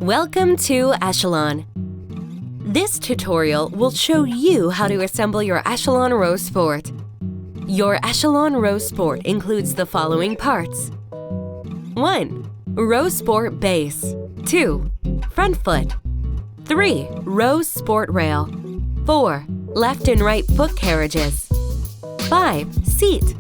Welcome to Echelon. This tutorial will show you how to assemble your Echelon Row Sport. Your Echelon Row Sport includes the following parts. 1. Row Sport base. 2. Front foot. 3. Row Sport rail. 4. Left and right foot carriages. 5. Seat.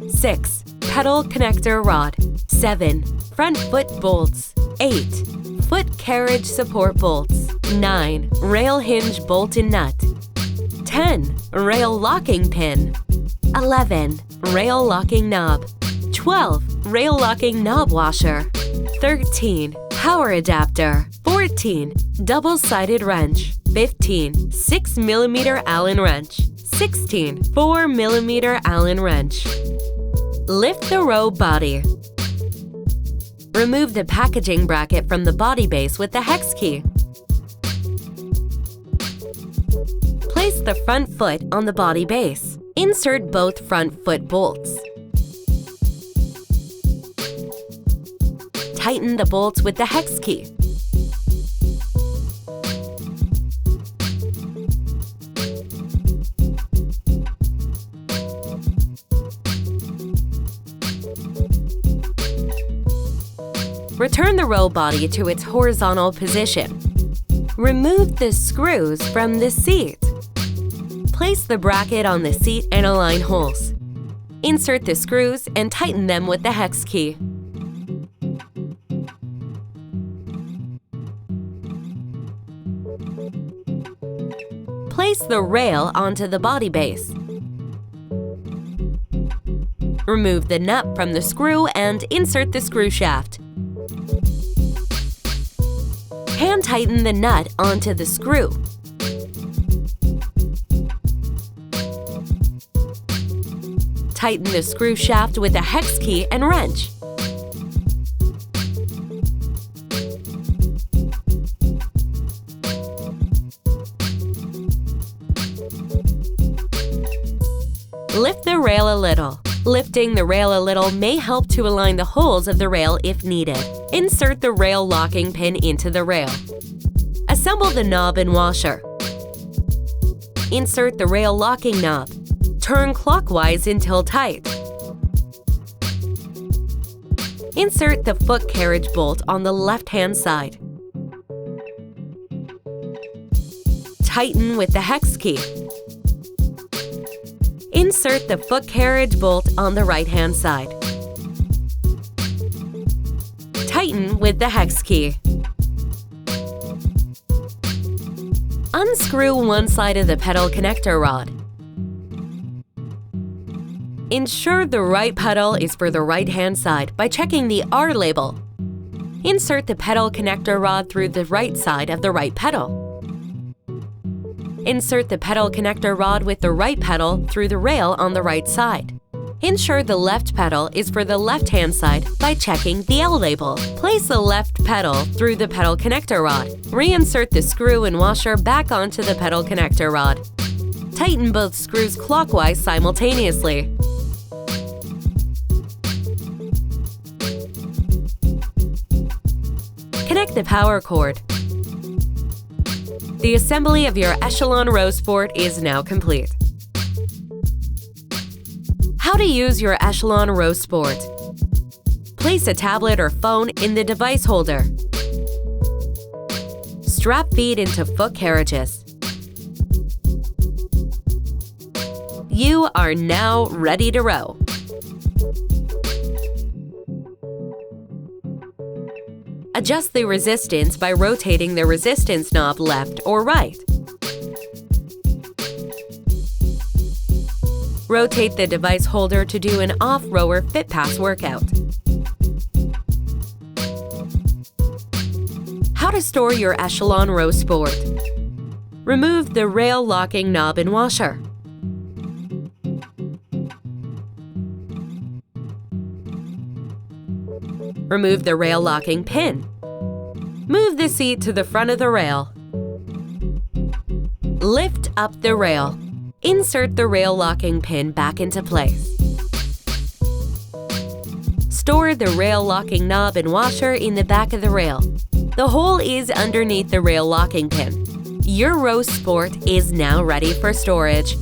6. Pedal connector rod. 7. Front foot bolts. 8. Foot carriage support bolts. 9. Rail hinge bolt and nut. 10. Rail locking pin. 11. Rail locking knob. 12. Rail locking knob washer. 13. Power adapter. 14. Double-sided wrench. 15. 6mm Allen wrench. 16. 4mm Allen wrench. Lift the row body. Remove the packaging bracket from the body base with the hex key. Place the front foot on the body base. Insert both front foot bolts. Tighten the bolts with the hex key. Return the row body to its horizontal position. Remove the screws from the seat. Place the bracket on the seat and align holes. Insert the screws and tighten them with the hex key. Place the rail onto the body base. Remove the nut from the screw and insert the screw shaft. Hand tighten the nut onto the screw. Tighten the screw shaft with a hex key and wrench. Lift the rail a little. Lifting the rail a little may help to align the holes of the rail if needed. Insert the rail locking pin into the rail. Assemble the knob and washer. Insert the rail locking knob. Turn clockwise until tight. Insert the foot carriage bolt on the left-hand side. Tighten with the hex key. Insert the foot carriage bolt on the right-hand side. Tighten with the hex key. Unscrew one side of the pedal connector rod. Ensure the right pedal is for the right-hand side by checking the R label. Insert the pedal connector rod through the right side of the right pedal. Insert the pedal connector rod with the right pedal through the rail on the right side. Ensure the left pedal is for the left-hand side by checking the L label. Place the left pedal through the pedal connector rod. Reinsert the screw and washer back onto the pedal connector rod. Tighten both screws clockwise simultaneously. Connect the power cord. The assembly of your Echelon Row Sport is now complete. How to use your Echelon Row Sport. Place a tablet or phone in the device holder. Strap feet into foot carriages. You are now ready to row. Adjust the resistance by rotating the resistance knob left or right. Rotate the device holder to do an off-rower fit pass workout. How to store your Echelon Row Sport. Remove the rail locking knob and washer. Remove the rail locking pin. Move the seat to the front of the rail. Lift up the rail. Insert the rail locking pin back into place. Store the rail locking knob and washer in the back of the rail. The hole is underneath the rail locking pin. Your Row Sport is now ready for storage.